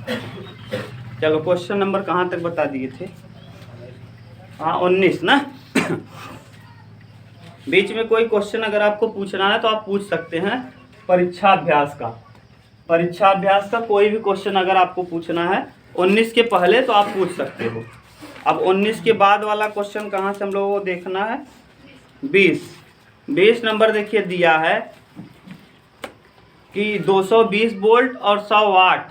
चलो question number कहाँ तक बता दिए थे? हाँ 19 ना। बीच में कोई क्वेश्चन अगर आपको पूछना है तो आप पूछ सकते हैं परीक्षाभ्यास का। परीक्षाभ्यास का कोई भी क्वेश्चन अगर आपको पूछना है 19 के पहले तो आप पूछ सकते हो। अब 19 के बाद वाला क्वेश्चन कहाँ से हम लोगों को देखना है? 20 नंबर देखिए दिया है कि 220 वोल्ट और 100 वाट।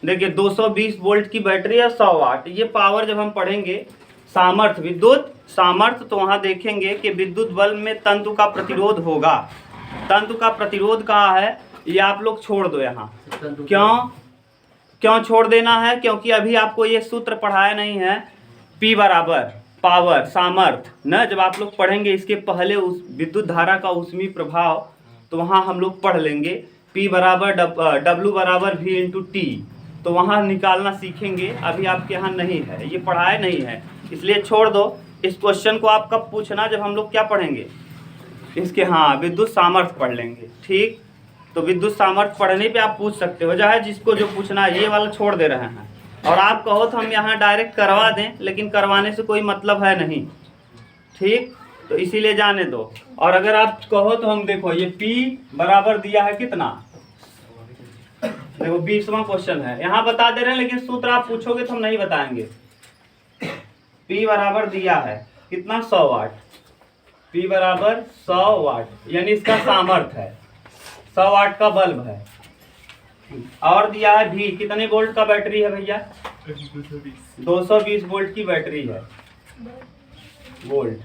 देखिए 220 वोल्ट की बैटरी और 100 वाट, ये पावर जब हम पढ़ेंगे सामर्थ्य, विद्युत सामर्थ्य, तो वहाँ देखेंगे कि विद्युत बल्ब में तंतु का प्रतिरोध होगा। तंतु का प्रतिरोध कहाँ है ये आप लोग छोड़ दो यहाँ। क्यों छोड़ देना है? क्योंकि अभी आपको ये सूत्र पढ़ाया नहीं है, P बराबर पावर सामर्थ्य न। जब आप लोग पढ़ेंगे इसके पहले उस विद्युत धारा का ऊष्मीय प्रभाव, तो वहाँ हम लोग पढ़ लेंगे P बराबर W बराबर V इंटू टी, तो वहाँ निकालना सीखेंगे। अभी आपके यहाँ नहीं है, ये पढ़ाया नहीं है, इसलिए छोड़ दो। इस क्वेश्चन को आप कब पूछना? जब हम लोग क्या पढ़ेंगे इसके, हाँ विद्युत सामर्थ्य पढ़ लेंगे। ठीक, तो विद्युत सामर्थ्य पढ़ने पे आप पूछ सकते हो, चाहे जिसको जो पूछना है। ये वाला छोड़ दे रहे हैं और आप कहो तो हम यहाँ डायरेक्ट करवा दें, लेकिन करवाने से कोई मतलब है नहीं। ठीक, तो इसीलिए जाने दो। और अगर आप कहो तो हम देखो ये P बराबर दिया है कितना, देखो 20वां क्वेश्चन है, यहाँ बता दे रहे हैं, लेकिन सूत्र आप पूछोगे तो हम नहीं बताएंगे। P बराबर दिया है कितना, 100 वाट। P बराबर 100 वाट, यानी इसका सामर्थ्य है 100 वाट का बल्ब है। और दिया है V, कितने वोल्ट का बैटरी है भैया? 220 वोल्ट की बैटरी है। वोल्ट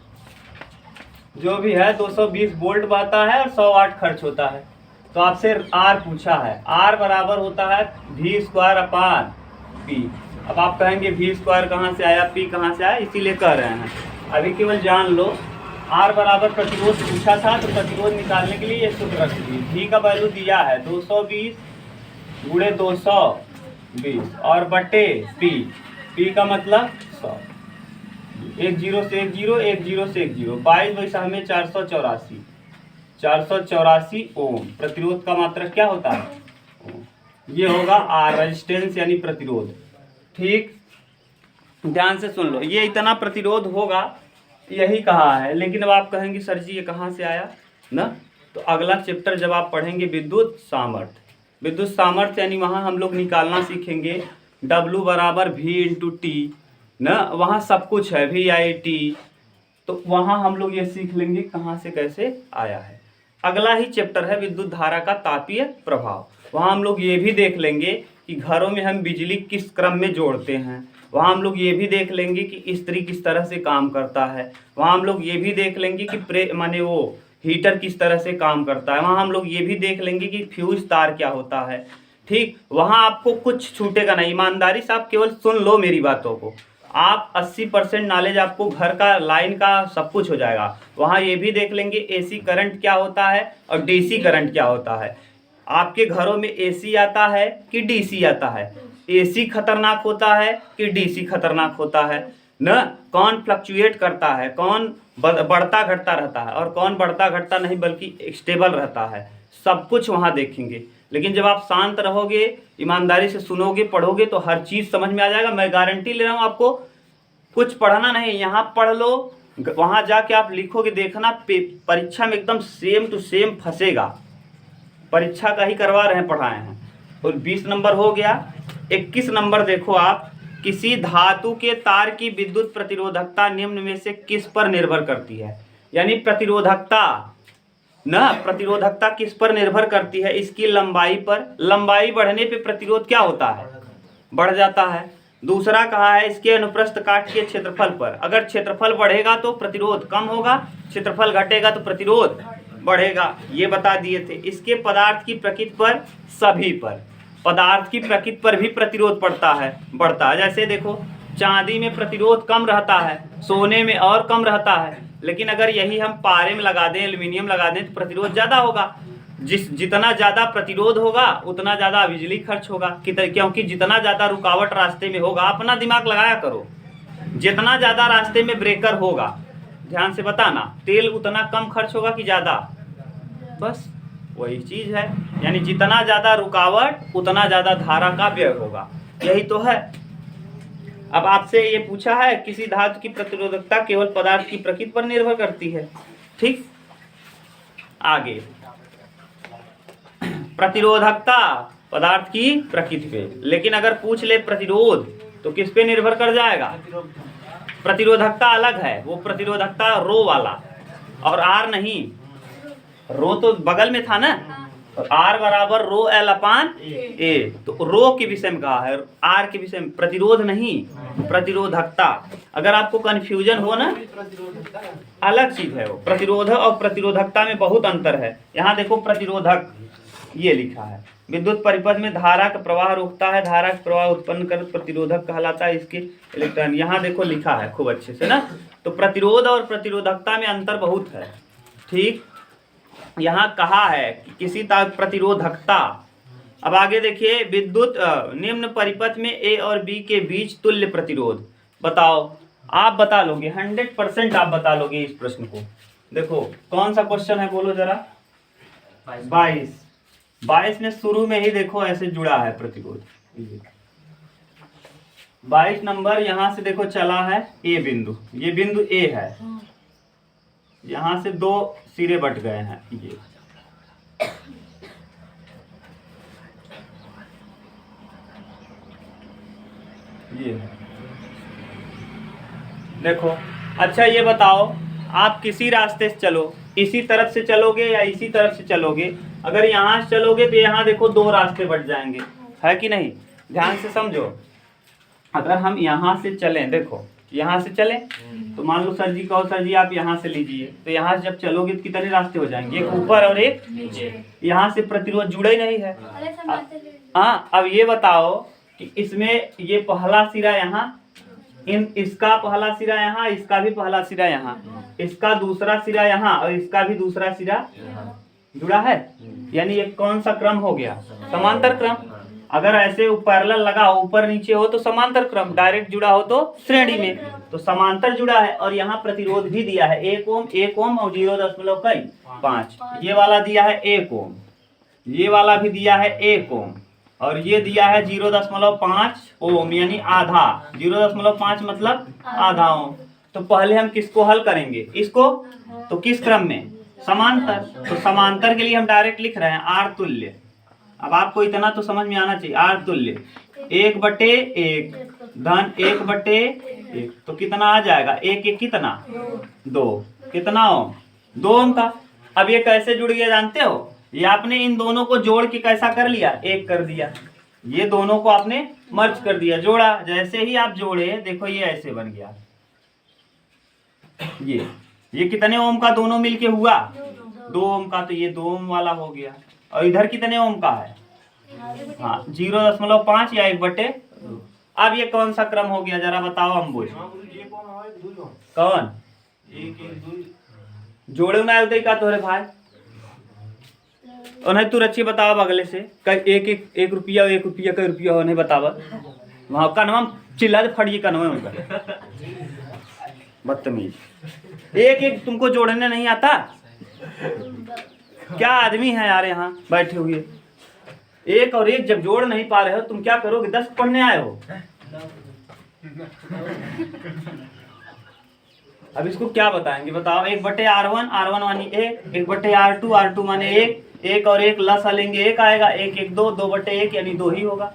जो भी है 220 वोल्ट बहता है और 100 वाट खर्च होता है। तो आपसे R पूछा है, R बराबर होता है V स्क्वायर अपान P। अब आप कहेंगे V स्क्वायर कहाँ से आया, P कहाँ से आया, इसीलिए कह रहे हैं। अभी केवल जान लो, R बराबर प्रतिरोध पूछा था, तो प्रतिरोध निकालने के लिए ये सूत्र रख दीजिए। V का वैल्यू दिया है 220 गुणे 220 और बटे P, P का मतलब 100। 1 0 से 1 0, 1 0 से 1 0, 22 वैसा हमें 484 ओम। प्रतिरोध का मात्रक क्या होता है? ओम। ये होगा R, रेजिस्टेंस यानी प्रतिरोध। ठीक, ध्यान से सुन लो, ये इतना प्रतिरोध होगा, यही कहा है। लेकिन अब आप कहेंगे सर जी ये कहाँ से आया ना? तो अगला चैप्टर जब आप पढ़ेंगे विद्युत सामर्थ्य, विद्युत सामर्थ्य यानी वहाँ हम लोग निकालना सीखेंगे W बराबर V इंटू टी ना। वहाँ सब कुछ है VIT, तो वहाँ हम लोग ये सीख लेंगे कहाँ से कैसे आया है। अगला ही चैप्टर है विद्युत धारा का तापीय प्रभाव। वहाँ हम लोग ये भी देख लेंगे कि घरों में हम बिजली किस क्रम में जोड़ते हैं। वहाँ हम लोग ये भी देख लेंगे कि इस्त्री किस तरह से काम करता है। वहाँ हम लोग ये भी देख लेंगे कि माने वो हीटर किस तरह से काम करता है। वहाँ हम लोग ये भी देख लेंगे कि फ्यूज तार क्या होता है। ठीक, वहाँ आपको कुछ छूटेगा नहीं, ईमानदारी से आप केवल सुन लो मेरी बातों को। आप 80% नॉलेज आपको घर का, लाइन का सब कुछ हो जाएगा। वहाँ ये भी देख लेंगे AC करंट क्या होता है और DC करंट क्या होता है। आपके घरों में AC आता है कि DC आता है? AC खतरनाक होता है कि DC खतरनाक होता है न? कौन फ्लक्चुएट करता है, कौन बढ़ता घटता रहता है और कौन बढ़ता घटता नहीं बल्कि स्टेबल रहता है, सब कुछ वहाँ देखेंगे। लेकिन जब आप शांत रहोगे, ईमानदारी से सुनोगे, पढ़ोगे तो हर चीज़ समझ में आ जाएगा। मैं गारंटी ले रहा हूँ, आपको कुछ पढ़ना नहीं, यहाँ पढ़ लो, वहाँ जाके आप लिखोगे, देखना परीक्षा में एकदम सेम टू सेम फंसेगा। परीक्षा का ही करवा रहे हैं, पढ़ाए हैं। और 20 नंबर हो गया। 21 नंबर देखो आप, किसी धातु के तार की विद्युत प्रतिरोधकता निम्न में से किस पर निर्भर करती है? यानी प्रतिरोधकता ना, प्रतिरोधकता किस पर निर्भर करती है? इसकी लंबाई पर। लंबाई बढ़ने पे प्रतिरोध क्या होता है? बढ़ जाता है। दूसरा कहा है इसके अनुप्रस्थ काट के क्षेत्रफल पर। अगर क्षेत्रफल बढ़ेगा तो प्रतिरोध कम होगा, क्षेत्रफल घटेगा तो प्रतिरोध बढ़ेगा, ये बता दिए थे। इसके पदार्थ की प्रकृति पर, सभी पर, पदार्थ की प्रकृति पर भी प्रतिरोध बढ़ता है। जैसे देखो, चांदी में प्रतिरोध कम रहता है, सोने में और कम रहता है। लेकिन अगर यही हम पारे में लगा दें, एल्यूमिनियम लगा दें, तो प्रतिरोध ज़्यादा होगा। जितना ज़्यादा प्रतिरोध होगा उतना ज़्यादा बिजली खर्च होगा। क्योंकि जितना ज़्यादा रुकावट रास्ते में होगा, अपना दिमाग लगाया करो, जितना ज़्यादा रास्ते में ब्रेकर होगा, ध्यान से बताना, तेल उतना कम खर्च होगा कि ज़्यादा? बस वही चीज़ है। यानी जितना ज़्यादा रुकावट उतना ज़्यादा धारा का व्यय होगा। यही तो है। अब आपसे ये पूछा है किसी धातु की प्रतिरोधकता केवल पदार्थ की प्रकृति पर निर्भर करती है। ठीक, आगे प्रतिरोधकता पदार्थ की प्रकृति पे, लेकिन अगर पूछ ले प्रतिरोध तो किस पे निर्भर कर जाएगा? प्रतिरोधकता अलग है, वो प्रतिरोधकता रो वाला, और आर नहीं। रो तो बगल में था ना, और आर बराबर रो एल अपान ए, तो रो के विषय में कहा है, आर के विषय में, प्रतिरोध नहीं प्रतिरोधकता। अगर आपको कंफ्यूजन हो ना, अलग चीज है वो। प्रतिरोध और प्रतिरोधकता में बहुत अंतर है। यहाँ देखो प्रतिरोधक ये लिखा है, विद्युत परिपथ में धारा का प्रवाह रोकता है, धारा का प्रवाह उत्पन्न कर प्रतिरोधक कहलाता है, इसके इलेक्ट्रॉन। यहाँ देखो लिखा है खूब अच्छे से ना। तो प्रतिरोध और प्रतिरोधकता में अंतर बहुत है। ठीक, यहाँ कहा है कि किसी प्रतिरोधकता। अब आगे देखिए, विद्युत निम्न परिपथ में ए और बी के बीच तुल्य प्रतिरोध बताओ। आप बता लोगे 100% आप बता लोगे इस प्रश्न को। देखो कौन सा क्वेश्चन है बोलो जरा। 22 में शुरू में ही देखो ऐसे जुड़ा है प्रतिरोध। 22 नंबर यहां से देखो चला है ए बिंदु, ये बिंदु ए है, यहां से दो सिरे बट गए हैं। ये देखो। अच्छा ये बताओ, आप किसी रास्ते से चलो, इसी तरफ से चलोगे या इसी तरफ से चलोगे? अगर यहाँ से चलोगे तो यहाँ देखो दो रास्ते बट जाएंगे, है कि नहीं? ध्यान से समझो। अगर हम यहाँ से चलें, देखो यहाँ से चलें तो मान लो सर जी कहो सर जी आप यहाँ से लीजिए, तो यहाँ से जब चलोगे तो कितने रास्ते हो जाएंगे? एक ऊपर और एक नीचे। यहाँ से प्रतिरोध जुड़ा ही नहीं है। हाँ, अब ये बताओ कि इसमें ये पहला सिरा यहाँ, इसका पहला सिरा यहाँ, इसका भी पहला सिरा यहाँ, इसका दूसरा सिरा यहाँ और इसका भी दूसरा सिरा जुड़ा है। यानी ये कौन सा क्रम हो गया? समांतर क्रम। अगर ऐसे पैरेलल लगा ऊपर नीचे हो तो समांतर क्रम, डायरेक्ट जुड़ा हो तो श्रेणी में। तो समांतर जुड़ा है और यहाँ प्रतिरोध भी दिया है 1 ओम और 0.5। ये वाला दिया है 1 ओम, ये वाला भी दिया है 1 ओम और ये दिया है 0.5 ओम, यानी आधा। 0.5 मतलब आधा ओम। तो पहले हम किसको हल करेंगे? इसको। तो किस क्रम में? समांतर। तो समांतर के लिए हम डायरेक्ट लिख रहे हैं आर तुल्य। अब आपको इतना तो समझ में आना चाहिए, आर तुल्य 1/1 धन 1/1, तो कितना आ जाएगा? 1 कितना? 2, कितना ओम? 2 ओम का। अब ये कैसे जुड़ गया जानते हो? ये आपने इन दोनों को जोड़ के कैसा कर लिया? एक कर दिया। ये दोनों को आपने मर्ज कर दिया, जोड़ा। जैसे ही आप जोड़े देखो ये ऐसे बन गया। ये कितने ओम का दोनों मिलके हुआ? 2 ओम का। तो ये 2 ओम वाला हो गया। और इधर कितने ओम का है? हाँ 0.5 या 1/2। अब ये कौन सा क्रम हो गया जरा बताओ हम बोल। कौन जोड़े ना उदय का तोरे भाई? उन्हें तू रच्ची बताओ अगले से। एक रुपया कई रुपया हो नहीं बतावा। वहां कनवा चिल्ला दे फटिए कनवा में। बदतमीज। एक तुमको जोड़ने नहीं आता? क्या आदमी है यार यहाँ बैठे हुए। एक और एक जब जोड़ नहीं पा रहे हो तुम क्या करोगे? 10 पढ़ने आए हो। अब इसको क्या बताएंगे बताओ। 1/R1 मानी 1, 1/R2 माने 1 और 1 लसा लेंगे 1 आएगा, 1 2, 2/1 यानी 2 ही होगा।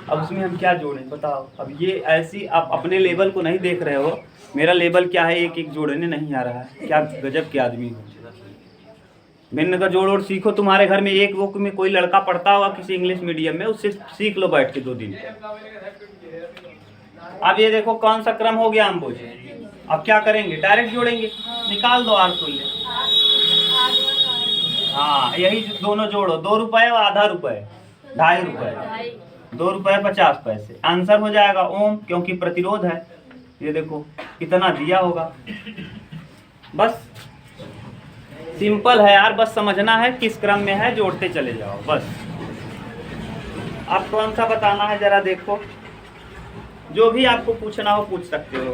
अब उसमें हम क्या जोड़ें बताओ। अब ये ऐसी आप अपने लेवल को नहीं देख रहे हो। मेरा लेवल क्या है? 1 जोड़ने नहीं आ रहा है। क्या गजब के आदमी हो। भिन्न का जोड़ सीखो। तुम्हारे घर में एक वो में कोई लड़का पढ़ता होगा किसी इंग्लिश मीडियम में, उससे सीख लो बैठ के 2 दिन। अब ये देखो कौन सा क्रम हो गया हम बोझे। अब क्या करेंगे? डायरेक्ट जोड़ेंगे। निकाल दो आर तुल्य। हाँ यही दोनों जोड़ो। 2 रुपए और आधा रुपए, 2.5 रुपए, 2 रुपए 50 पैसे। आंसर हो जाएगा ओम, क्योंकि प्रतिरोध है। ये देखो कितना दिया होगा। बस सिंपल है यार, बस समझना है किस क्रम में है, जोड़ते चले जाओ बस। आप कौन सा बताना है जरा देखो। जो भी आपको पूछना हो पूछ सकते हो,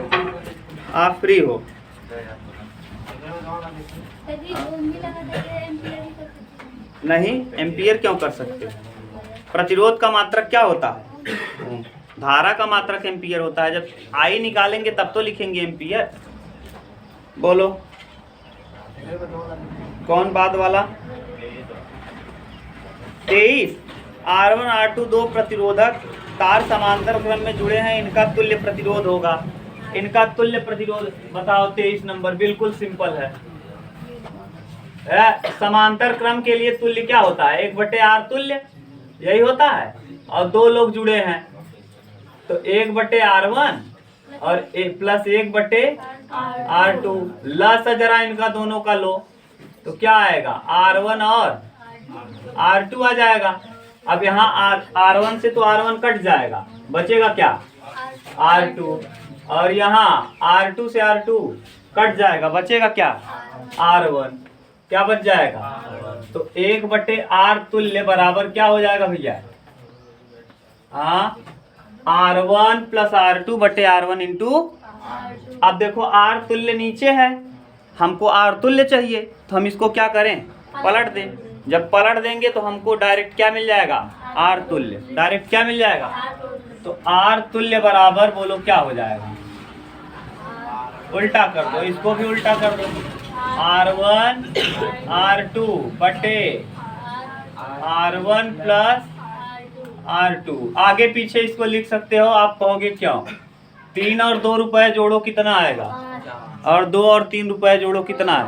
आप फ्री हो। नहीं, एम्पियर क्यों कर सकते? प्रतिरोध का मात्रक क्या होता है? धारा का मात्रक एम्पियर होता है। जब आई निकालेंगे तब तो लिखेंगे एम्पियर। बोलो कौन बाद वाला? 23। R1 R2 दो प्रतिरोधक तार समांतर क्रम में जुड़े हैं, इनका तुल्य प्रतिरोध होगा। इनका तुल्य प्रतिरोध बताओ 23 नंबर। बिल्कुल सिंपल है। समांतर क्रम के लिए तुल्य क्या होता है? 1/R तुल्य, यही होता है। और दो लोग जुड़े हैं तो 1/R1 और प्लस 1/R2। लस जरा इनका दोनों का लो तो क्या आएगा? R1 और R2 आ जाएगा। अब यहाँ R1 से तो R1 कट जाएगा, बचेगा क्या? R2। और यहाँ R2 से R2 कट जाएगा, बचेगा क्या? R1। क्या बच जाएगा? तो 1/R तुल्य बराबर क्या हो जाएगा भैया? हाँ, R1 प्लस R2/R1 इंटू। अब देखो R तुल्य नीचे है, हमको R तुल्य चाहिए तो हम इसको क्या करें? पलट दें। जब पलट देंगे तो हमको डायरेक्ट क्या मिल जाएगा? R तुल्य। डायरेक्ट क्या मिल जाएगा? तो R तुल्य बराबर बोलो क्या हो जाएगा? उल्टा कर दो, इसको भी उल्टा कर दो। R1 R2 बटे R1 प्लस R2। आगे पीछे इसको लिख सकते हो। आप कहोगे क्यों? 3 और 2 रुपए जोड़ो कितना आएगा? और 2 और 3 रुपए जोड़ो कितना है?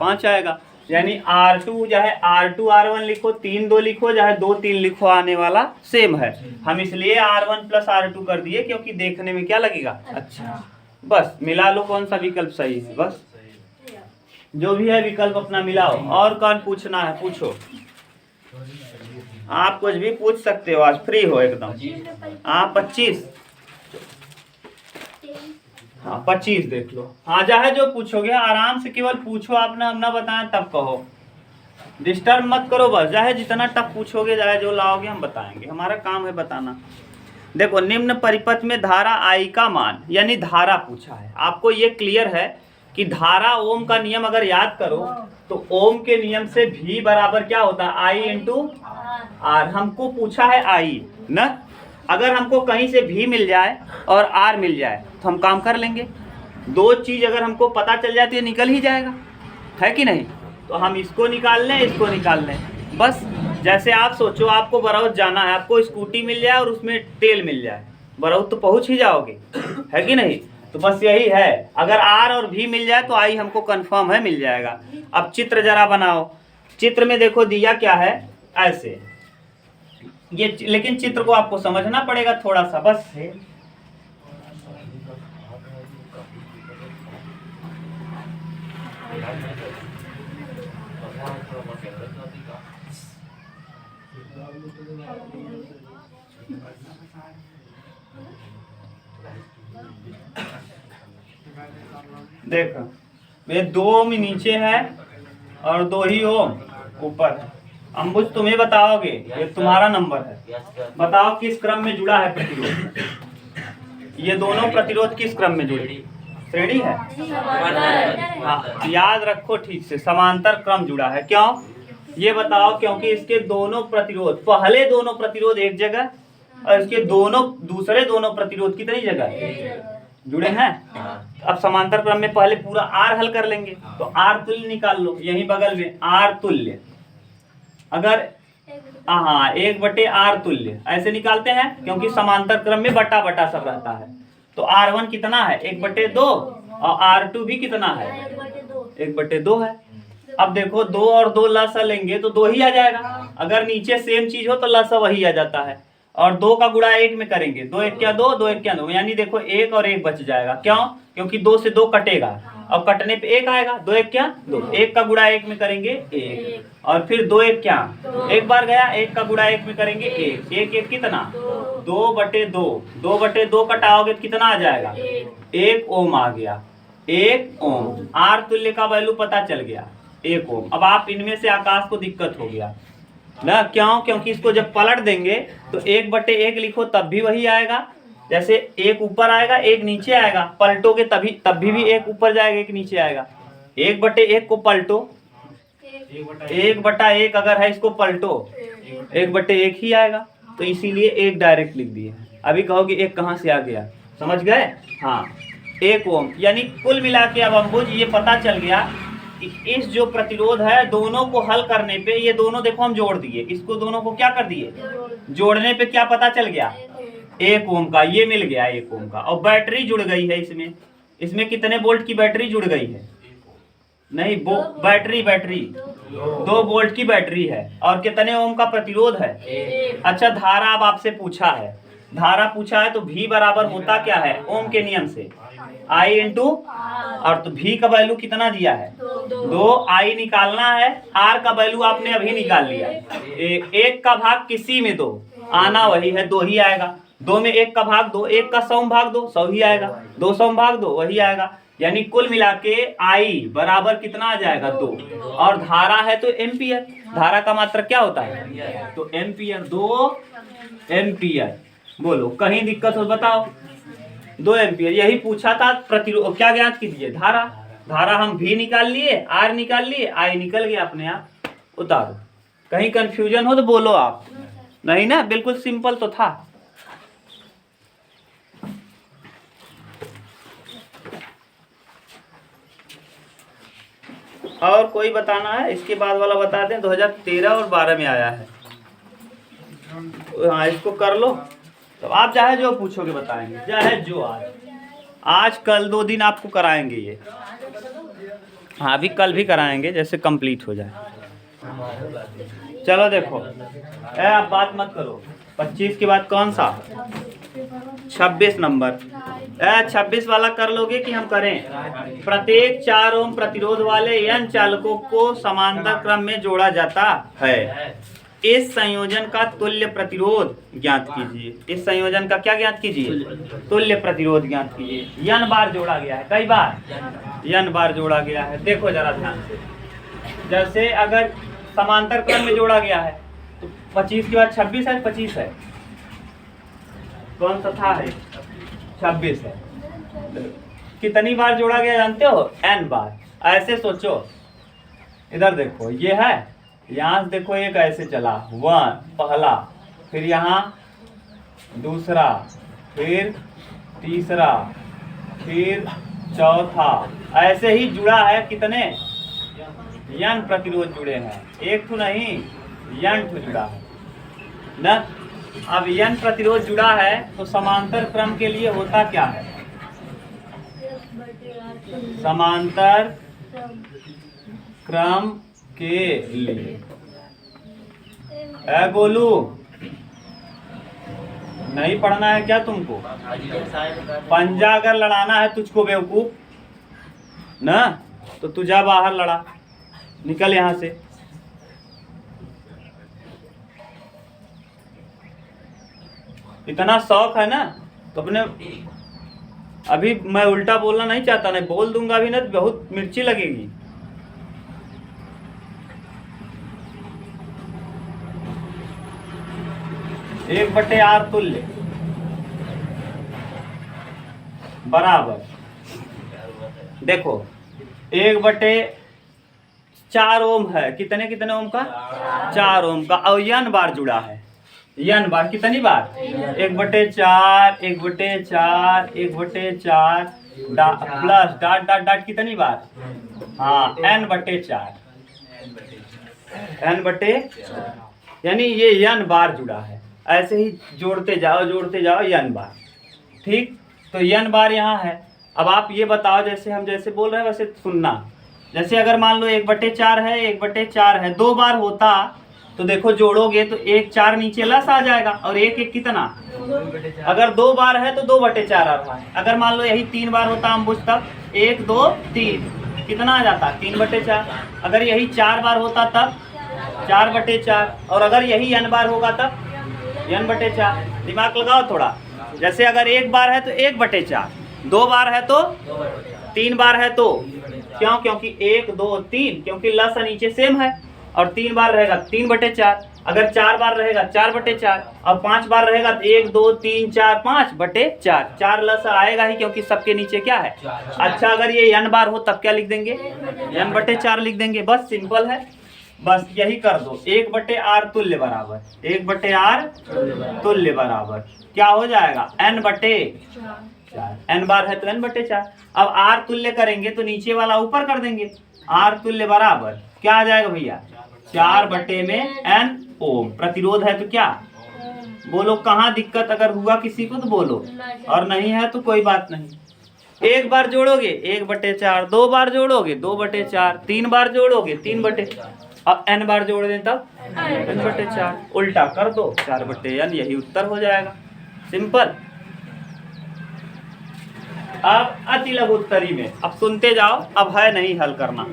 5 आएगा। यानी R2 चाहे R2 R1 लिखो, 3 2 लिखो, चाहे 2 3 लिखो, आने वाला सेम है। हम इसलिए R1 प्लस R2 कर दिए क्योंकि देखने में क्या लगेगा? अच्छा। बस मिला लो कौन सा विकल्प सही है। बस जो भी है विकल्प अपना मिलाओ। और कौन पूछना है? पूछो। आप कुछ भी पूछ सकते हो, आज फ्री हो एकदम। हाँ 25। हाँ 25 देख लो। हाँ चाहे जो पूछोगे आराम से केवल पूछो, आपने हम ना बताएं तब कहो। डिस्टर्ब मत करो, बस चाहे जितना टफ पूछोगे, चाहे जो लाओगे हम बताएंगे, हमारा काम है बताना। देखो निम्न परिपथ में धारा I का मान, यानी धारा पूछा है। आपको ये क्लियर है कि धारा ओम का नियम अगर याद करो तो ओम के नियम से V बराबर क्या होता है? I into R। हमको पूछा है I ना। अगर हमको कहीं से V मिल जाए और R मिल जाए तो हम काम कर लेंगे। दो चीज अगर हमको पता चल जाती है निकल ही जाएगा, है कि नहीं? तो हम इसको निकाल लें, इसको निकाल लें। बस जैसे आप सोचो आपको बरौत जाना है, आपको स्कूटी मिल जाए और उसमें तेल मिल जाए, बरौत तो पहुंच ही जाओगे, है कि नहीं? तो बस यही है। अगर R और V मिल जाए तो I हमको कंफर्म है मिल जाएगा। अब चित्र जरा बनाओ। चित्र में देखो दिया क्या है? ऐसे ये, लेकिन चित्र को आपको समझना पड़ेगा थोड़ा सा, बस है। देखो ये 2 ओम नीचे है और 2 ही ओम ऊपर है। अंबुज तुम्हें बताओगे, ये तुम्हारा नंबर है। बताओ किस क्रम में जुड़ा है प्रतिरोध? ये दोनों प्रतिरोध किस क्रम में जुड़े? श्रेणी है। हाँ याद रखो ठीक से, समांतर क्रम जुड़ा है। क्यों ये बताओ? क्योंकि इसके दोनों प्रतिरोध, पहले दोनों प्रतिरोध एक जगह और इसके दोनों दूसरे दोनों प्रतिरोध कितनी जगह जुड़े हैं। अब समांतर क्रम में पहले पूरा R हल कर लेंगे तो R तुल्य निकाल लो, यही बगल में R तुल्य। अगर हाँ 1/R तुल्य ऐसे निकालते हैं क्योंकि समांतर क्रम में बटा बटा सब रहता है। तो R1 कितना है? 1/2 और R2 भी कितना है? 1/2 है। अब देखो 2 और 2 लसा लेंगे तो 2 ही आ जाएगा। अगर नीचे सेम चीज हो तो लसा वही आ जाता है। और 2 का गुणा 1 में करेंगे, 2 1 क्या 2, 2 1 क्या 2, यानी देखो 1 और 1 बच जाएगा। क्यों? क्योंकि 2 से 2 कटेगा और कटने पे 1 आएगा। 2 1 क्या 2, 1 का गुणा 1 में करेंगे 1 और फिर 2 1 क्या 1 बार गया, 1 का गुणा 1 में करेंगे 1, 1 1 कितना 2/2, 2/2 कटाओगे तो कितना आ जाएगा? 1 ओम आ गया। 1 ओम R तुल्य का वैल्यू पता चल गया 1 ओम। अब आप इनमें से आकाश को दिक्कत हो गया ना। क्यों? क्योंकि इसको जब पलट देंगे तो 1/1 लिखो तब भी वही आएगा। जैसे 1 ऊपर आएगा 1 नीचे आएगा, पलटोगे तब भी 1 ऊपर जाएगा 1 नीचे आएगा। 1/1 को पलटो, 1/1 अगर है इसको पलटो 1/1 ही आएगा। तो इसीलिए एक डायरेक्ट लिख दिए। अभी कहोगे एक कहाँ से आ गया, समझ गए? हाँ, 1 ओम। यानी कुल मिला के अब अंबुज ये पता चल गया कि इस जो प्रतिरोध है दोनों को हल करने पे, ये दोनों देखो हम जोड़ दिए, इसको दोनों को क्या कर दिए, जोड़ने पे क्या पता चल गया, 1 ओम का, ये मिल गया 1 ओम का। और बैटरी जुड़ गई है इसमें, इसमें कितने वोल्ट की बैटरी जुड़ गई है? नहीं, बैटरी 2 वोल्ट की बैटरी है। और कितने ओम का प्रतिरोध है? अच्छा, धारा अब आपसे पूछा है, धारा पूछा है तो V बराबर होता क्या है ओम के नियम से, I इंटू, और तो V का वैल्यू कितना दिया है 2, I निकालना है, R का वैल्यू आपने अभी निकाल लिया। 1 का भाग किसी में 2 आना वही है, 2 ही आएगा। 2 में 1 का भाग 2, 1 का 100 भाग 2, 100 ही आएगा। 200 भाग 2 वही आएगा। यानी कुल मिला के I बराबर कितना आ जाएगा 2, और धारा है तो एम्पियर, धारा का मात्रक क्या होता है तो एम्पियर, 2 एम्पियर। बोलो कहीं दिक्कत हो बताओ, 2 एम्पियर यही पूछा था। प्रतिरोध क्या ज्ञात कीजिए, धारा, धारा हम V निकाल लिए, R निकाल लिए, I निकल गया अपने आप, उतारो। कहीं कंफ्यूजन हो तो बोलो आप, नहीं ना, बिल्कुल सिंपल तो था। और कोई बताना है? इसके बाद वाला बता दें, 2013 और 12 में आया है। हाँ, इसको कर लो। तो आप चाहे जो पूछोगे बताएंगे, चाहे जो आज कल 2 दिन आपको कराएंगे ये। हाँ, अभी कल भी कराएंगे जैसे कंप्लीट हो जाए। चलो देखो, आप बात मत करो। 25 के बाद कौन सा? 26 नंबर। 26 वाला कर लोगे कि हम करें? प्रत्येक 4 ओम प्रतिरोध वाले n चालकों को समांतर क्रम में जोड़ा जाता है। इस संयोजन का तुल्य प्रतिरोध ज्ञात कीजिए। इस संयोजन का क्या ज्ञात कीजिए? तुल्य प्रतिरोध ज्ञात कीजिए। n बार जोड़ा गया है, कई बार? n बार जोड़ा गया है। देखो जरा ध्यान से, जैसे अगर समांतर क्रम में जोड़ा गया है तो 25 के बाद 26 है, 25 है, कौन सा था है? 26 है। कितनी बार जोड़ा गया जानते हो? n बार। ऐसे सोचो, इधर देखो, ये है, यहाँ से देखो एक ऐसे चला, 1 पहला, फिर यहाँ दूसरा, फिर तीसरा, फिर चौथा, ऐसे ही जुड़ा है। कितने n प्रतिरोध जुड़े हैं, एक तो नहीं n तो जुड़ा है ना। अब n प्रतिरोध जुड़ा है तो समांतर क्रम के लिए होता क्या है? समांतर क्रम के लिए गोलू नहीं पढ़ना है क्या तुमको? पंजा अगर लड़ाना है तुझको बेवकूफ ना, तो तू जा बाहर लड़ा, निकल यहां से। इतना शौक है ना तो अपने, अभी मैं उल्टा बोलना नहीं चाहता, नहीं बोल दूंगा अभी ना तो बहुत मिर्ची लगेगी। एक बटे आर तुल्य बराबर, देखो 1/4 ओम है। कितने कितने ओम का? 4 ओम का। और n बार जुड़ा है, n बार कितनी बार? 1/4, 1/4, 1/4 प्लस डॉट डॉट डॉट कितनी बार? हाँ, n/4, यानी ये n बार जुड़ा है। ऐसे ही जोड़ते जाओ n बार। ठीक, तो n बार यहाँ है। अब आप ये बताओ, जैसे हम जैसे बोल रहे हैं वैसे सुनना। जैसे अगर मान लो 1/4 है, 1/4 है, 2 बार होता तो देखो जोड़ोगे तो 1 4 नीचे लस आ जाएगा, और 1 कितना? अगर 2 बार है तो 2/4 आ रहा है। अगर मान लो यही 3 बार होता अंबुज तब 1 2 3 कितना आ जाता? 3/4। अगर यही 4 बार होता तब 4/4, और अगर यही n बार होगा तब n/4। दिमाग लगाओ थोड़ा। जैसे अगर 1 बार है तो 1/4, 2 बार है तो 3 बार है तो क्यों? क्योंकि 1 2 3, क्योंकि लस नीचे सेम है, और 3 बार रहेगा 3/4। अगर 4 बार रहेगा 4/4, और 5 बार रहेगा तो 1 2 3 4 5/4। 4 लस आएगा ही क्योंकि सबके नीचे क्या है? अच्छा, अगर ये n बार हो तब क्या लिख देंगे? n/4 लिख देंगे। बस सिंपल है। बस यही कर दो, 1/r तुल्य बराबर 1/r तुल्य बराबर क्या हो जाएगा, n/4। n बार है तो n/4। अब r तुल्य करेंगे तो नीचे वाला ऊपर कर देंगे, r तुल्य बराबर क्या आ जाएगा भैया, 4/n ओम। प्रतिरोध है तो क्या बोलो, कहाँ दिक्कत अगर हुआ किसी को तो बोलो, और नहीं है तो कोई बात नहीं। एक बार जोड़ोगे 1/4, 2 बार जोड़ोगे 2/4, 3 बार जोड़ोगे 3/4, अब n बार जोड़ दें तब n/4, उल्टा कर दो 4/n, यही उत्तर हो जाएगा, सिंपल। अब अति लघु उत्तरी में अब सुनते जाओ, अब है नहीं हल करना,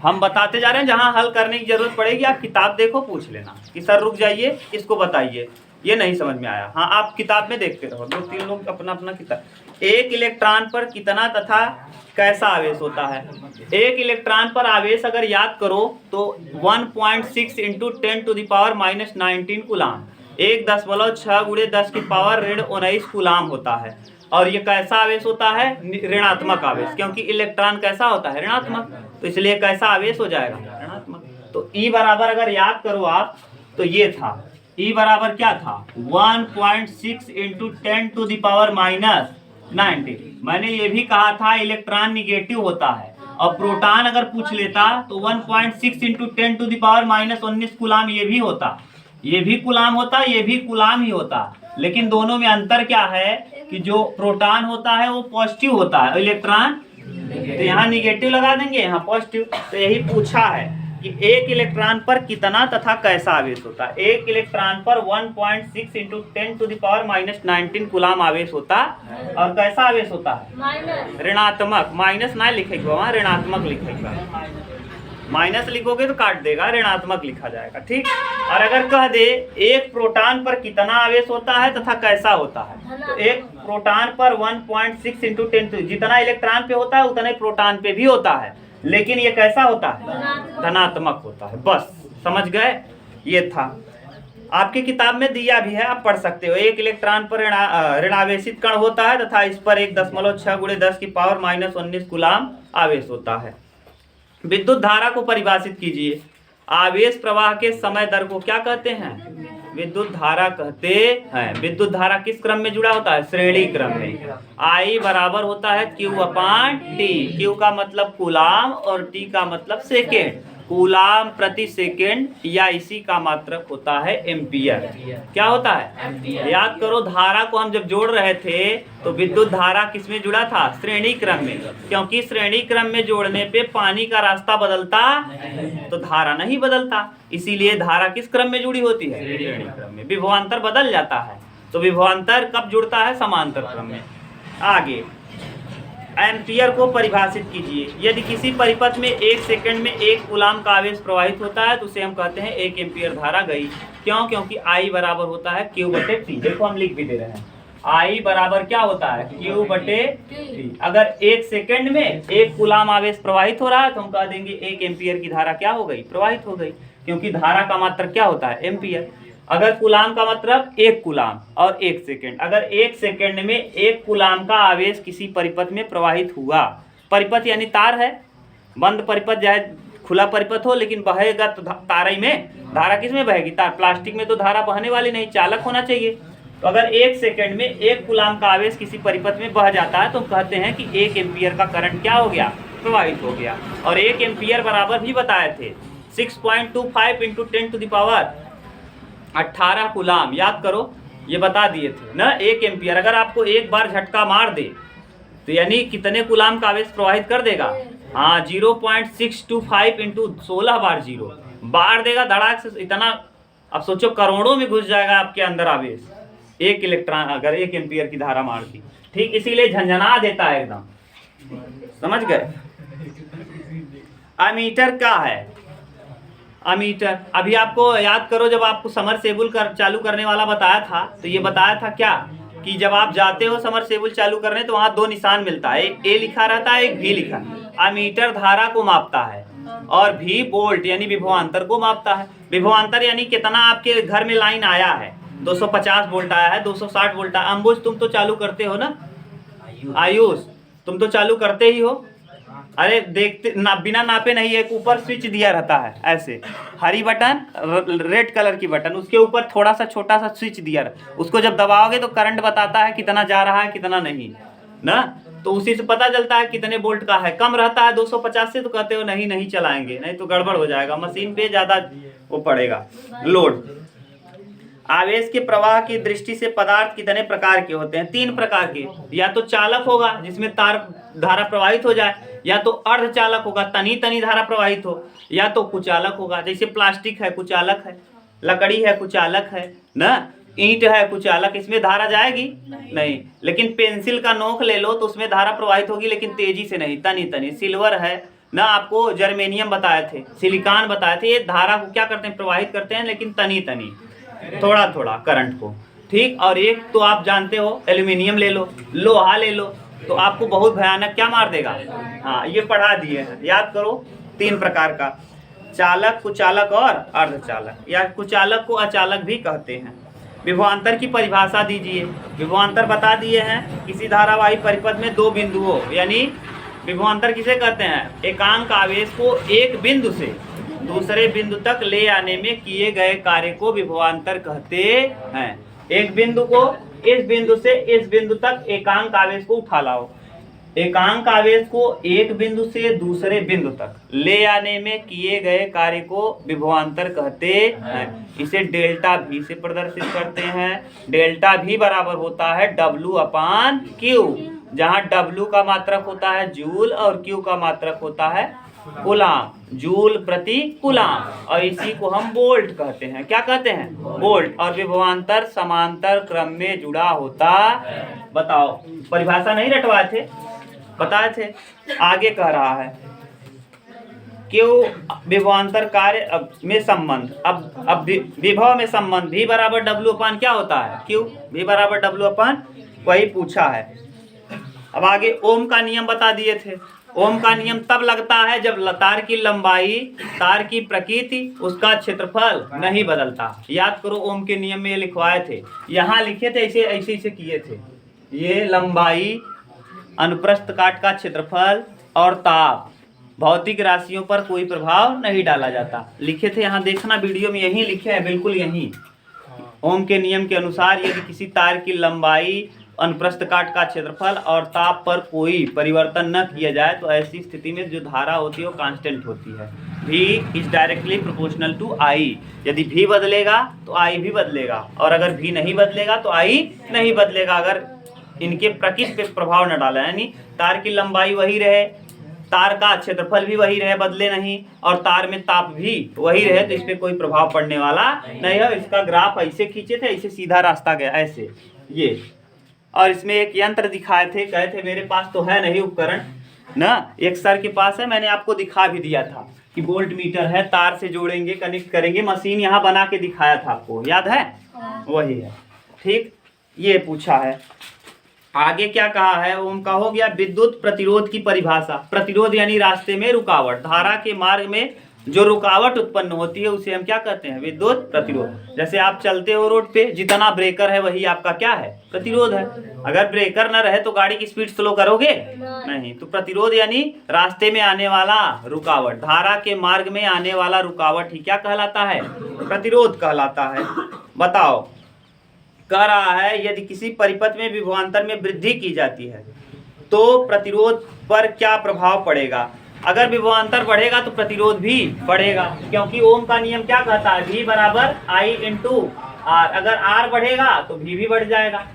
हम बताते जा रहे हैं, जहां हल करने की जरूरत पड़ेगी आप किताब देखो, पूछ लेना कि सर रुक जाइए इसको बताइए, ये नहीं समझ में आया। हाँ आप किताब में देखते रहो, 2-3 लोग अपना अपना किताब। एक इलेक्ट्रॉन पर कितना तथा कैसा आवेश होता है। एक इलेक्ट्रॉन पर आवेश अगर याद करो तो 1.6 इंटू 10⁻⁻19 कूलाम, 1.6 × 10⁻⁻19 कूलाम होता है। और ये कैसा आवेश होता है, ऋणात्मक आवेश, क्योंकि इलेक्ट्रॉन कैसा होता है, ऋणात्मक, तो इसलिए कैसा आवेश हो जाएगा, ऋणात्मक। तो E बराबर अगर याद करो आप तो ये था, E बराबर क्या था, 1.6 इंटू 10⁻⁻19। मैंने ये भी कहा था इलेक्ट्रॉन निगेटिव होता है, और प्रोटॉन अगर पूछ लेता तो 1.6 इंटू 10⁻⁻19 कूलाम ये भी होता, ये भी कूलाम होता, ये भी कूलाम ही होता, लेकिन दोनों में अंतर क्या है कि जो प्रोटॉन होता है वो पॉजिटिव होता है, इलेक्ट्रॉन तो यहाँ निगेटिव लगा देंगे, यहाँ पॉजिटिव। तो यही पूछा है कि एक इलेक्ट्रॉन पर कितना तथा कैसा आवेश होता है। एक इलेक्ट्रॉन पर 1.6 इंटू 10⁻⁻19 कूलाम आवेश होता, और कैसा आवेश होता है, ऋणात्मक। माइनस ना लिखेगा वहाँ, ऋणात्मक लिखेगा, माइनस लिखोगे तो काट देगा, ऋणात्मक लिखा जाएगा, ठीक। और अगर कह दे एक प्रोटॉन पर कितना आवेश होता है तथा कैसा होता है, तो एक प्रोटॉन पर 1.6 इंटू 10, जितना इलेक्ट्रॉन पे होता है उतना ही प्रोटॉन पे भी होता है, लेकिन ये कैसा होता है, धनात्मक होता है। बस समझ गए, ये था, आपकी किताब में दिया भी है, आप पढ़ सकते हो। एक इलेक्ट्रॉन पर ऋणावेशित कण होता है तथा इस पर 1.6 × 10⁻⁻19 कूलाम आवेश होता है। विद्युत धारा को परिभाषित कीजिए। आवेश प्रवाह के समय दर को क्या कहते हैं, विद्युत धारा कहते हैं। विद्युत धारा किस क्रम में जुड़ा होता है, श्रेणी क्रम में। I बराबर होता है Q/T। Q का मतलब कूलाम और T का मतलब सेकेंड, कूलाम प्रति सेकेंड, या इसी का मात्रक होता है एम्पियर। क्या होता है, याद करो धारा को हम जब जोड़ रहे थे तो विद्युत धारा किस में जुड़ा था, श्रेणी क्रम में, क्योंकि श्रेणी क्रम में जोड़ने पे पानी का रास्ता बदलता तो धारा नहीं बदलता, इसीलिए धारा किस क्रम में जुड़ी होती है, श्रेणी क्रम में। विभवांतर बदल जाता है तो विभवांतर कब जुड़ता है, समांतर क्रम में। आगे एम्पियर को परिभाषित कीजिए। यदि किसी परिपथ में 1 सेकंड में 1 कूलाम का आवेश प्रवाहित होता है तो उसे हम कहते हैं 1 एम्पियर धारा गई। क्यों, क्योंकि I बराबर होता है Q/T। देखो हम लिख भी दे रहे हैं, I बराबर क्या होता है, Q/T। अगर 1 सेकंड में 1 कूलाम आवेश प्रवाहित हो रहा है तो हम कह देंगे 1 एम्पियर की धारा क्या हो गई, प्रवाहित हो गई, क्योंकि धारा का मात्रक क्या होता है, एम्पियर। अगर कूलाम का मतलब 1 कूलाम और 1 सेकेंड, अगर 1 सेकेंड में 1 कूलाम का आवेश किसी परिपथ में प्रवाहित हुआ, परिपथ यानी तार है, बंद परिपथ चाहे खुला परिपथ हो, लेकिन बहेगा तो तार ही में, धारा किस में बहेगी, तार। प्लास्टिक में तो धारा बहने वाली नहीं, चालक होना चाहिए। तो अगर 1 सेकेंड में 1 कूलाम का आवेश किसी परिपथ में बह जाता है तो कहते हैं कि 1 एम्पियर का करंट क्या हो गया, प्रवाहित हो गया। और 1 एम्पियर बराबर भी बताए थे 6.25 इंटू 10⁻18 कूलाम, याद करो ये बता दिए थे ना। 1 एम्पियर अगर आपको एक बार झटका मार दे तो यानी कितने कूलाम का आवेश प्रवाहित कर देगा, हाँ 0.625 इंटू 16 बार 0 बार देगा धड़ाक से, इतना अब सोचो करोड़ों में घुस जाएगा आपके अंदर आवेश, 1 इलेक्ट्रॉन अगर 1 एम्पियर की धारा मार दी, ठीक। इसीलिए झंझना देता है एकदम, समझ गए। अमीटर क्या है, अमीटर अभी आपको याद करो, जब आपको समरसेबुल चालू करने वाला बताया था तो ये बताया था क्या कि जब आप जाते हो समरसेबुल चालू करने तो वहाँ 2 निशान मिलता है, एक A लिखा रहता है, एक V लिखा। अमीटर धारा को मापता है और V वोल्ट यानी विभवांतर को मापता है। विभवांतर यानी कितना आपके घर में लाइन आया है, 250 वोल्ट आया है, 260 वोल्ट आया। अंबुज तुम तो चालू करते हो ना, आयुष तुम तो चालू करते ही हो, अरे देखते ना, बिना नापे नहीं, एक ऊपर स्विच दिया रहता है ऐसे, हरी बटन, रेड कलर की बटन, उसके ऊपर थोड़ा सा छोटा सा स्विच दिया रहता, उसको जब दबाओगे तो करंट बताता है कितना जा रहा है कितना नहीं ना, तो उसी से पता चलता है कितने वोल्ट का है। कम रहता है 250 से तो कहते हो नहीं नहीं चलाएंगे, नहीं तो गड़बड़ हो जाएगा, मशीन पे ज़्यादा वो पड़ेगा लोड। आवेश के प्रवाह की दृष्टि से पदार्थ कितने प्रकार के होते हैं? 3 प्रकार के। या तो चालक होगा जिसमें तार धारा प्रवाहित हो जाए, या तो अर्धचालक होगा तनी तनी धारा प्रवाहित हो, या तो कुचालक होगा, जैसे प्लास्टिक है कुचालक है, लकड़ी है कुचालक है ना, ईंट है कुचालक, इसमें धारा जाएगी नहीं। लेकिन पेंसिल का नोक ले लो तो उसमें धारा प्रवाहित होगी लेकिन तेजी से नहीं, तनी तनी। सिल्वर है ना, आपको जर्मेनियम बताए थे, सिलिकॉन बताए थे, ये धारा को क्या करते हैं प्रवाहित करते हैं लेकिन तनी तनी, थोड़ा थोड़ा करंट को, ठीक। और एक तो आप जानते हो एल्यूमिनियम ले लो, लोहा ले लो, तो आपको बहुत भयानक क्या मार देगा। हाँ ये पढ़ा दिए हैं, याद करो। 3 प्रकार का, चालक, कुचालक और अर्धचालक, या कुचालक को अचालक भी कहते हैं। विभवांतर की परिभाषा दीजिए। विभवांतर बता दिए हैं, किसी धारावाही परिपथ में 2 बिंदुओं, यानी विभवांतर किसे कहते हैं? एकांक आवेश को एक बिंदु से दूसरे बिंदु तक ले आने में किए गए कार्य को विभवांतर कहते हैं। एक बिंदु को इस बिंदु से इस बिंदु तक एकांक आवेश को उठा लाओ, एकांक आवेश को एक बिंदु से दूसरे बिंदु तक ले आने में किए गए कार्य को विभवांतर कहते हैं। इसे डेल्टा V से प्रदर्शित करते हैं। डेल्टा V बराबर होता है W/Q, जहां W का मात्रक होता है जूल और Q का मात्रक होता है कूलाम, जूल प्रति कूलाम, और इसी को हम वोल्ट कहते हैं। क्या कहते हैं? वोल्ट। और विभवांतर समांतर क्रम में जुड़ा होता। बताओ, परिभाषा नहीं रटवाए थे, बताए थे। आगे कह रहा है क्यों विभवांतर कार्य में संबंध। अब विभव में संबंध V बराबर W/ क्या होता है? Q। V बराबर W/, वही पूछा है। अब आगे ओम का नियम बता दिए थे। ओम का नियम तब लगता है जब तार की लंबाई, तार की प्रकृति, उसका क्षेत्रफल नहीं बदलता। याद करो, ओम के नियम में ये लिखवाए थे, यहाँ लिखे थे, ऐसे ऐसे ऐसे किए थे। ये लंबाई, अनुप्रस्थ काट का क्षेत्रफल और ताप, भौतिक राशियों पर कोई प्रभाव नहीं डाला जाता। लिखे थे यहाँ, देखना वीडियो में यही लिखे हैं, बिल्कुल यही। ओम के नियम के अनुसार यदि किसी तार की लंबाई, अनुप्रस्थ काट का क्षेत्रफल और ताप पर कोई परिवर्तन न किया जाए तो ऐसी स्थिति में जो धारा होती है वो कांस्टेंट होती है। V is directly proportional to I। यदि V बदलेगा तो I भी बदलेगा, और अगर V नहीं बदलेगा तो I नहीं बदलेगा, अगर इनके प्रकृति पे प्रभाव न डाला। यानी तार की लंबाई वही रहे, तार का क्षेत्रफल भी वही रहे, बदले नहीं, और तार में ताप भी वही रहे, तो इस पे कोई प्रभाव पड़ने वाला नहीं है। इसका ग्राफ ऐसे खींचे थे, ऐसे सीधा रास्ता गया ऐसे ये। और इसमें एक यंत्र दिखाए थे, कहे थे मेरे पास तो है नहीं उपकरण ना, एक सर के पास है, मैंने आपको दिखा भी दिया था कि वोल्ट मीटर है, तार से जोड़ेंगे, कनेक्ट करेंगे, मशीन यहाँ बना के दिखाया था आपको, याद है? वही है, ठीक। ये पूछा है। आगे क्या कहा है? ओम का हो गया। विद्युत प्रतिरोध की परिभाषा। प्रतिरोध यानी रास्ते में रुकावट, धारा के मार्ग में जो रुकावट उत्पन्न होती है उसे हम क्या कहते हैं? विद्युत प्रतिरोध। जैसे आप चलते हो रोड पे, जितना ब्रेकर है वही आपका क्या है? प्रतिरोध है। अगर ब्रेकर न रहे तो गाड़ी की स्पीड स्लो करोगे नहीं। तो प्रतिरोध यानी रास्ते में आने वाला रुकावट, धारा के मार्ग में आने वाला रुकावट ही क्या कहलाता है? प्रतिरोध कहलाता है। बताओ, कह रहा है यदि किसी परिपथ में विभवांतर में वृद्धि की जाती है तो प्रतिरोध पर क्या प्रभाव पड़ेगा? अगर विभवांतर बढ़ेगा तो प्रतिरोध भी बढ़ेगा, क्योंकि ओम का नियम क्या कहता है? V बराबर I इंटू R। अगर R बढ़ेगा तो V भी बढ़ जाएगा।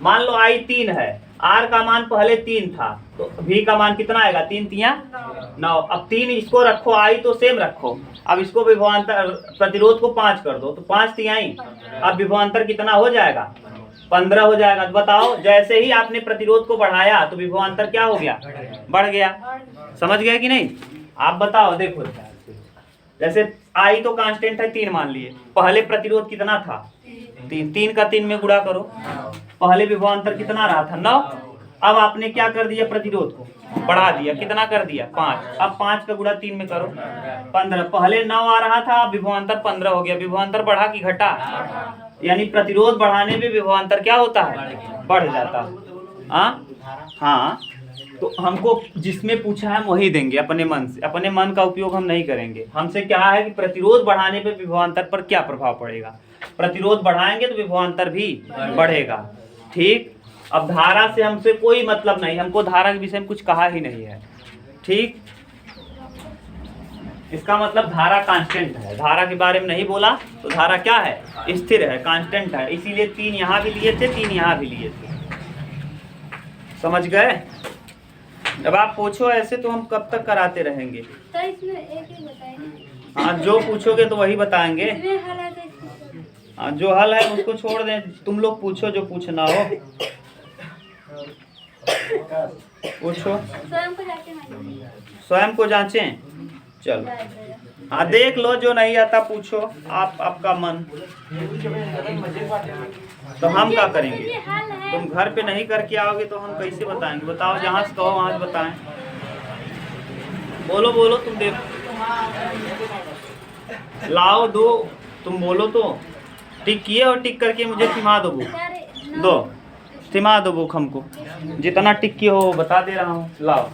मान लो I 3 है, R का मान पहले 3 था, तो V का मान कितना आएगा? 3 3 9। अब 3 इसको रखो, I तो सेम रखो। अब इसको विभवांतर प्रतिरोध को 5 कर दो, तो 5 3। अब विभवांतर कितना हो जाएगा? 15 हो जाएगा। तो बताओ, जैसे ही आपने प्रतिरोध को बढ़ाया तो विभवांतर क्या हो गया? बढ़ गया। समझ गए कि नहीं? आप बताओ, देखो, जैसे I तो कांस्टेंट है 3 मान लिए, पहले प्रतिरोध कितना था? 3 का 3 में गुणा करो, पहले विभवांतर कितना रहा था? 9। अब आपने क्या कर दिया? प्रतिरोध को बढ़ा दिया, कितना कर दिया? 5। अब 5 का गुणा 3 में करो, 15। पहले 9 आ रहा था, अब विभवांतर 15 हो गया। विभवांतर बढ़ा कि घटा? यानी प्रतिरोध बढ़ाने में विभवांतर क्या होता है? बढ़ जाता है। हाँ, तो हमको जिसमें पूछा है वही देंगे अपने मन से, अपने मन का उपयोग हम नहीं करेंगे। हमसे क्या है कि प्रतिरोध बढ़ाने पे विभवांतर पर क्या प्रभाव पड़ेगा, प्रतिरोध बढ़ाएंगे तो विभवांतर भी बढ़ेगा। ठीक, अब धारा से हमसे कोई मतलब नहीं, हमको धारा के विषय में कुछ कहा ही नहीं है। ठीक, इसका मतलब धारा कांस्टेंट है, धारा के बारे में नहीं बोला तो धारा क्या है, स्थिर है, कांस्टेंट है। इसीलिए 3 यहाँ भी लिए थे, 3 यहाँ भी लिए थे। समझ गए? अब आप पूछो ऐसे तो हम कब तक कराते रहेंगे। तो इसमें एक ही बताइए ना। हाँ, जो पूछोगे तो वही बताएंगे। इसमें हल है तो इसमें हाँ, जो हल है उसको छोड़ दें, तुम लोग पूछो जो पूछना हो, पूछो, स्वयं को जाके मांगिए। स्वयं को जांचें। चलो, हाँ देख लो, जो नहीं आता पूछो, आपका मन। तो हम क्या करेंगे, ये हल है। तुम घर पे नहीं करके आओगे तो हम कैसे बताएंगे, बताओ, जहाँ से कहो वहाँ से बताएं। बोलो बोलो, तुम देखो, लाओ दो, तुम बोलो तो। टिक किए और टिक करके मुझे थिमा दो बुक, दो थिमा दो बुक हमको, जितना टिक किए हो वो बता दे रहा हूँ, लाओ।